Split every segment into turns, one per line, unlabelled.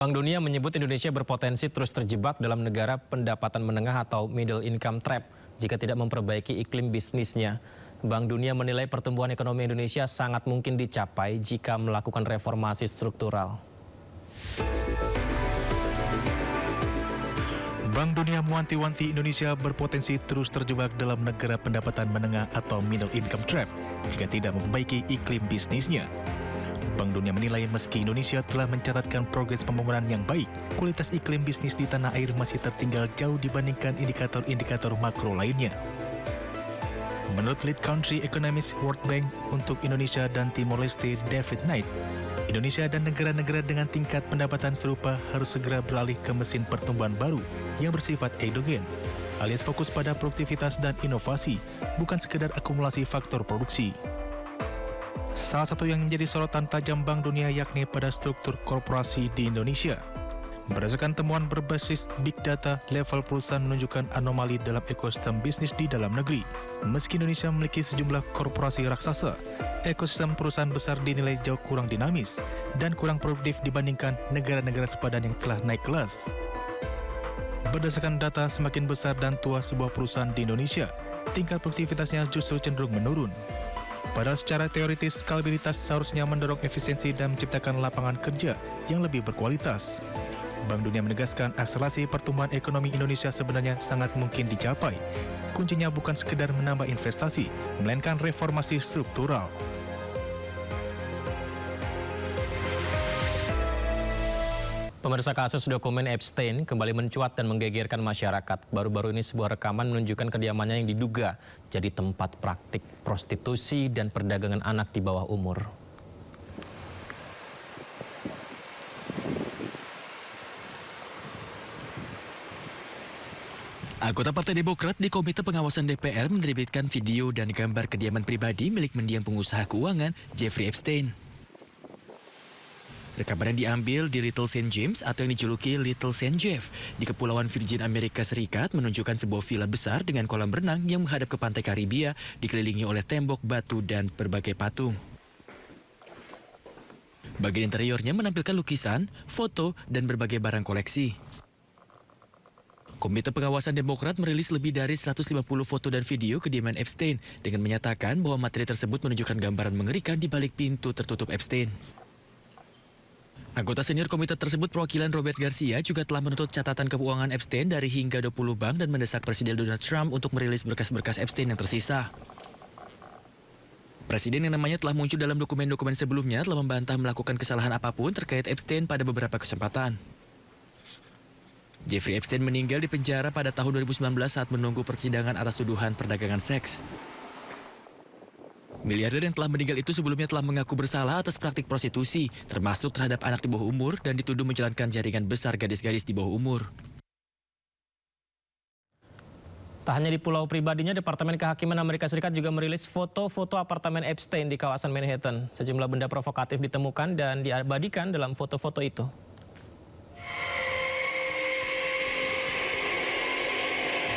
Bank Dunia menyebut Indonesia berpotensi terus terjebak dalam negara pendapatan menengah atau middle income trap jika tidak memperbaiki iklim bisnisnya. Bank Dunia menilai pertumbuhan ekonomi Indonesia sangat mungkin dicapai jika melakukan reformasi struktural.
Bank Dunia mewanti-wanti Indonesia berpotensi terus terjebak dalam negara pendapatan menengah atau middle income trap jika tidak memperbaiki iklim bisnisnya. Bank Dunia menilai meski Indonesia telah mencatatkan progres pembangunan yang baik, kualitas iklim bisnis di tanah air masih tertinggal jauh dibandingkan indikator-indikator makro lainnya. Menurut Lead Country Economist World Bank untuk Indonesia dan Timor Leste, David Knight, Indonesia dan negara-negara dengan tingkat pendapatan serupa harus segera beralih ke mesin pertumbuhan baru yang bersifat endogen, alias fokus pada produktivitas dan inovasi, bukan sekedar akumulasi faktor produksi. Salah satu yang menjadi sorotan tajam Bank Dunia yakni pada struktur korporasi di Indonesia. Berdasarkan temuan berbasis Big Data, level perusahaan menunjukkan anomali dalam ekosistem bisnis di dalam negeri. Meski Indonesia memiliki sejumlah korporasi raksasa, ekosistem perusahaan besar dinilai jauh kurang dinamis dan kurang produktif dibandingkan negara-negara sepadan yang telah naik kelas. Berdasarkan data semakin besar dan tua sebuah perusahaan di Indonesia, tingkat produktivitasnya justru cenderung menurun. Padahal secara teoritis, skalabilitas seharusnya mendorong efisiensi dan menciptakan lapangan kerja yang lebih berkualitas. Bank Dunia menegaskan akselerasi pertumbuhan ekonomi Indonesia sebenarnya sangat mungkin dicapai. Kuncinya bukan sekedar menambah investasi, melainkan reformasi struktural.
Pemirsa, kasus dokumen Epstein kembali mencuat dan menggegerkan masyarakat. Baru-baru ini sebuah rekaman menunjukkan kediamannya yang diduga jadi tempat praktik prostitusi dan perdagangan anak di bawah umur.
Anggota Partai Demokrat di Komite Pengawasan DPR menerbitkan video dan gambar kediaman pribadi milik mendiang pengusaha keuangan Jeffrey Epstein. Rekaman yang diambil di Little St. James atau yang dijuluki Little St. Jeff di Kepulauan Virgin Amerika Serikat menunjukkan sebuah villa besar dengan kolam renang yang menghadap ke pantai Karibia dikelilingi oleh tembok, batu, dan berbagai patung. Bagian interiornya menampilkan lukisan, foto, dan berbagai barang koleksi. Komite Pengawasan Demokrat merilis lebih dari 150 foto dan video kediaman Epstein dengan menyatakan bahwa materi tersebut menunjukkan gambaran mengerikan di balik pintu tertutup Epstein. Anggota senior komite tersebut perwakilan Robert Garcia juga telah menuntut catatan keuangan Epstein dari hingga 20 bank dan mendesak Presiden Donald Trump untuk merilis berkas-berkas Epstein yang tersisa. Presiden yang namanya telah muncul dalam dokumen-dokumen sebelumnya telah membantah melakukan kesalahan apapun terkait Epstein pada beberapa kesempatan. Jeffrey Epstein meninggal di penjara pada tahun 2019 saat menunggu persidangan atas tuduhan perdagangan seks. Miliarder yang telah meninggal itu sebelumnya telah mengaku bersalah atas praktik prostitusi, termasuk terhadap anak di bawah umur dan dituduh menjalankan jaringan besar gadis-gadis di bawah umur.
Tak hanya di pulau pribadinya, Departemen Kehakiman Amerika Serikat juga merilis foto-foto apartemen Epstein di kawasan Manhattan. Sejumlah benda provokatif ditemukan dan diabadikan dalam foto-foto itu.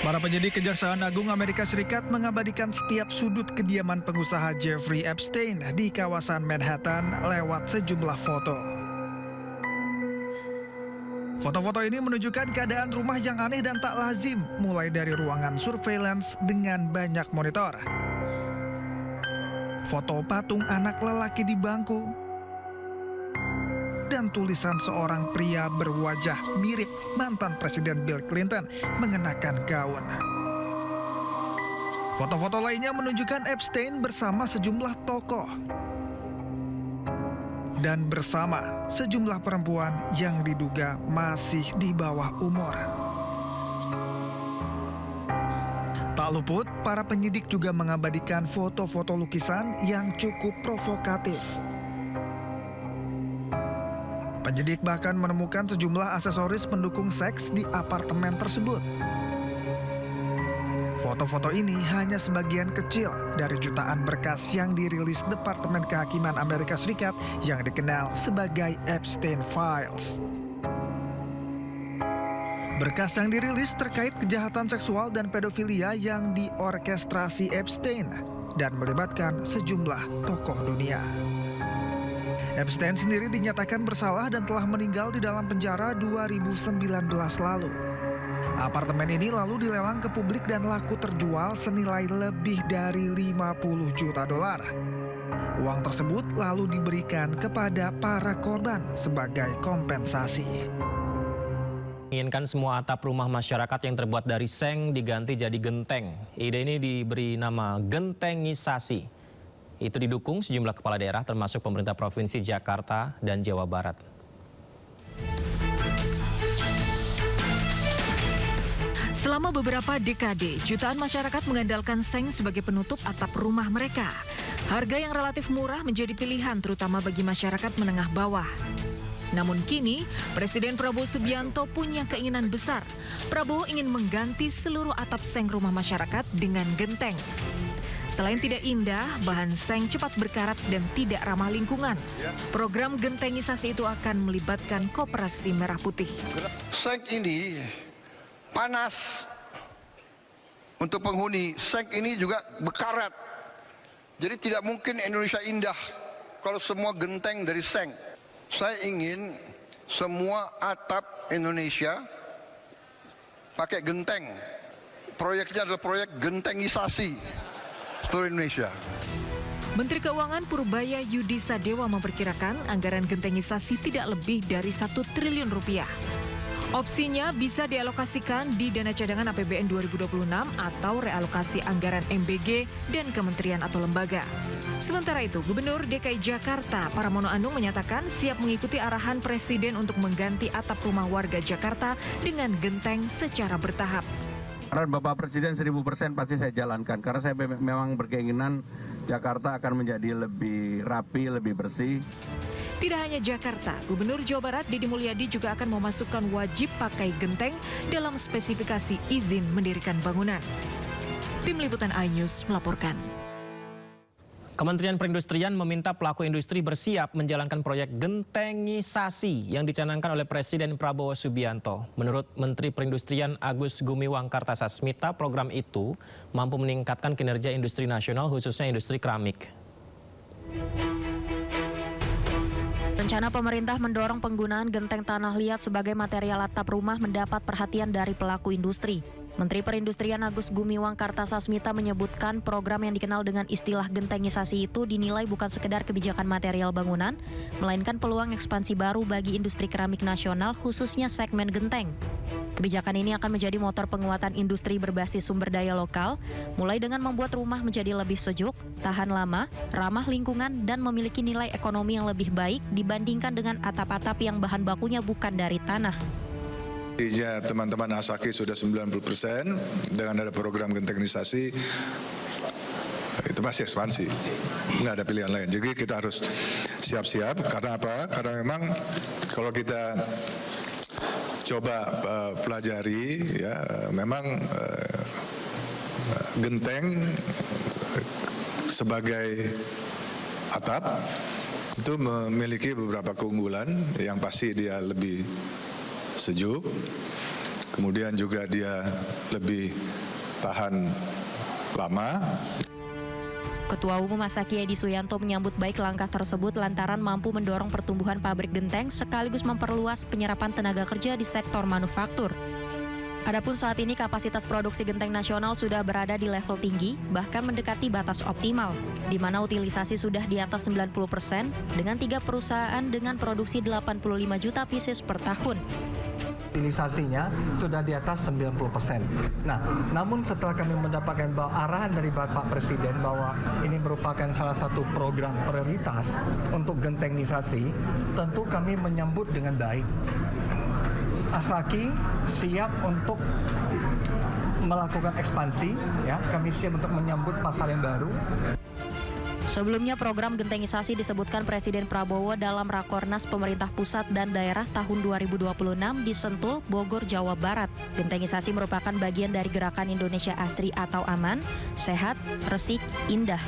Para penyidik Kejaksaan Agung Amerika Serikat mengabadikan setiap sudut kediaman pengusaha Jeffrey Epstein di kawasan Manhattan lewat sejumlah foto. Foto-foto ini menunjukkan keadaan rumah yang aneh dan tak lazim, mulai dari ruangan surveillance dengan banyak monitor, foto patung anak lelaki di bangku, dan tulisan seorang pria berwajah mirip mantan Presiden Bill Clinton mengenakan gaun. Foto-foto lainnya menunjukkan Epstein bersama sejumlah tokoh dan bersama sejumlah perempuan yang diduga masih di bawah umur. Tak luput, para penyidik juga mengabadikan foto-foto lukisan yang cukup provokatif. Penyidik bahkan menemukan sejumlah aksesoris pendukung seks di apartemen tersebut. Foto-foto ini hanya sebagian kecil dari jutaan berkas yang dirilis Departemen Kehakiman Amerika Serikat yang dikenal sebagai Epstein Files. Berkas yang dirilis terkait kejahatan seksual dan pedofilia yang diorkestrasi Epstein dan melibatkan sejumlah tokoh dunia. Epstein sendiri dinyatakan bersalah dan telah meninggal di dalam penjara 2019 lalu. Apartemen ini lalu dilelang ke publik dan laku terjual senilai lebih dari 50 juta dolar. Uang tersebut lalu diberikan kepada para korban sebagai kompensasi.
Inginkan semua atap rumah masyarakat yang terbuat dari seng diganti jadi genteng. Ide ini diberi nama gentengisasi. Itu didukung sejumlah kepala daerah termasuk pemerintah Provinsi Jakarta dan Jawa Barat.
Selama beberapa dekade, jutaan masyarakat mengandalkan seng sebagai penutup atap rumah mereka. Harga yang relatif murah menjadi pilihan terutama bagi masyarakat menengah bawah. Namun kini, Presiden Prabowo Subianto punya keinginan besar. Prabowo ingin mengganti seluruh atap seng rumah masyarakat dengan genteng. Selain tidak indah, bahan seng cepat berkarat dan tidak ramah lingkungan. Program gentengisasi itu akan melibatkan Koperasi Merah Putih.
Seng ini panas untuk penghuni. Seng ini juga berkarat. Jadi tidak mungkin Indonesia indah kalau semua genteng dari seng. Saya ingin semua atap Indonesia pakai genteng. Proyeknya adalah proyek gentengisasi seluruh Indonesia.
Menteri Keuangan Purbaya Yudi Sadewa memperkirakan anggaran gentengisasi tidak lebih dari 1 triliun rupiah. Opsinya bisa dialokasikan di dana cadangan APBN 2026 atau realokasi anggaran MBG dan kementerian atau lembaga. Sementara itu, Gubernur DKI Jakarta Pramono Anung menyatakan siap mengikuti arahan Presiden untuk mengganti atap rumah warga Jakarta dengan genteng secara bertahap.
Arahan Bapak Presiden 1000% pasti saya jalankan karena saya memang berkeinginan Jakarta akan menjadi lebih rapi, lebih bersih.
Tidak hanya Jakarta, Gubernur Jawa Barat Deddy Mulyadi juga akan memasukkan wajib pakai genteng dalam spesifikasi izin mendirikan bangunan. Tim Liputan iNews melaporkan.
Kementerian Perindustrian meminta pelaku industri bersiap menjalankan proyek gentengisasi yang dicanangkan oleh Presiden Prabowo Subianto. Menurut Menteri Perindustrian Agus Gumiwang Kartasasmita, program itu mampu meningkatkan kinerja industri nasional khususnya industri keramik.
Rencana pemerintah mendorong penggunaan genteng tanah liat sebagai material atap rumah mendapat perhatian dari pelaku industri. Menteri Perindustrian Agus Gumiwang Kartasasmita menyebutkan program yang dikenal dengan istilah gentengisasi itu dinilai bukan sekedar kebijakan material bangunan, melainkan peluang ekspansi baru bagi industri keramik nasional khususnya segmen genteng. Kebijakan ini akan menjadi motor penguatan industri berbasis sumber daya lokal, mulai dengan membuat rumah menjadi lebih sejuk, tahan lama, ramah lingkungan, dan memiliki nilai ekonomi yang lebih baik dibandingkan dengan atap-atap yang bahan bakunya bukan dari tanah.
Teman-teman Asaki sudah 90%, dengan ada program gentengisasi itu masih ekspansi, nggak ada pilihan lain. Jadi kita harus siap-siap, karena apa? Karena memang kalau kita coba pelajari, ya memang genteng sebagai atap itu memiliki beberapa keunggulan. Yang pasti dia lebih sejuk, kemudian juga dia lebih tahan lama.
Ketua Umum Asaki Edi Suyanto menyambut baik langkah tersebut lantaran mampu mendorong pertumbuhan pabrik genteng sekaligus memperluas penyerapan tenaga kerja di sektor manufaktur. Adapun saat ini kapasitas produksi genteng nasional sudah berada di level tinggi, bahkan mendekati batas optimal, di mana utilisasi sudah di atas 90% dengan 3 perusahaan dengan produksi 85 juta pieces per tahun.
Utilisasinya sudah di atas 90%. Nah, namun setelah kami mendapatkan arahan dari Bapak Presiden bahwa ini merupakan salah satu program prioritas untuk gentengisasi, tentu kami menyambut dengan baik. Asaki siap untuk melakukan ekspansi, ya. Kami siap untuk menyambut pasar yang baru.
Sebelumnya program gentengisasi disebutkan Presiden Prabowo dalam Rakornas Pemerintah Pusat dan Daerah tahun 2026 di Sentul, Bogor, Jawa Barat. Gentengisasi merupakan bagian dari gerakan Indonesia Asri atau aman, sehat, resik, indah.